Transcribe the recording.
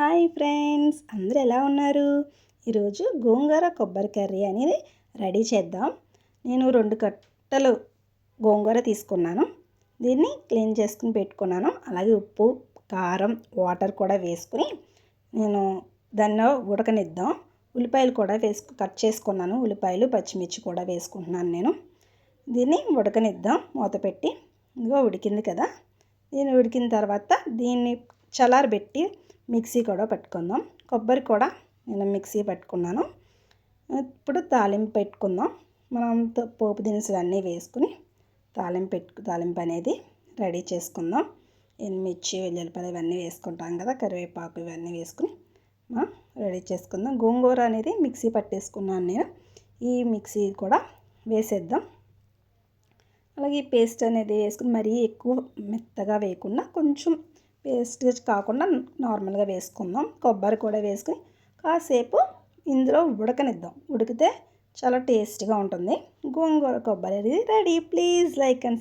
Hi friends, అందరూ ఎలా ఉన్నారు? ఈరోజు గోంగూర కొబ్బరి కర్రీ అనేది రెడీ చేద్దాం. నేను 2 కట్టలు గోంగూర తీసుకున్నాను. దీన్ని క్లీన్ చేసుకుని పెట్టుకున్నాను. అలాగే ఉప్పు, కారం, వాటర్ కూడా వేసుకుని నేను దాన్ని ఉడకనిద్దాం. ఉల్లిపాయలు కూడా కట్ చేసుకున్నాను. ఉల్లిపాయలు, పచ్చిమిర్చి కూడా వేసుకుంటున్నాను నేను. దీన్ని ఉడకనిద్దాం మూత పెట్టి. ఇదిగో ఉడికింది కదా. దీన్ని ఉడికిన తర్వాత దీన్ని చల్లారబెట్టి మిక్సీ కూడా పట్టుకుందాం. కొబ్బరి కూడా నేను మిక్సీ పట్టుకున్నాను. ఇప్పుడు తాలింపు పెట్టుకుందాం. మనం పోపు దినుసులు అన్నీ వేసుకుని తాలింపు అనేది రెడీ చేసుకుందాం. ఎండుమిర్చి, వెల్లుల్లిపాయలు ఇవన్నీ వేసుకుంటాం కదా, కరివేపాకు ఇవన్నీ వేసుకుని రెడీ చేసుకుందాం. గోంగూర అనేది మిక్సీ పట్టేసుకున్నాను నేను. ఈ మిక్సీ కూడా వేసేద్దాం. అలాగే ఈ పేస్ట్ అనేది వేసుకుని మరీ ఎక్కువ మెత్తగా వేయకుండా కొంచెం పేస్ట్ కాకుండా నార్మల్గా వేసుకుందాం. కొబ్బరి కూడా వేసుకుని కాసేపు ఇందులో ఉడకనిద్దాం. ఉడికితే చాలా టేస్ట్గా ఉంటుంది. గోంగూర కొబ్బరి అనేది రెడీ. Please like and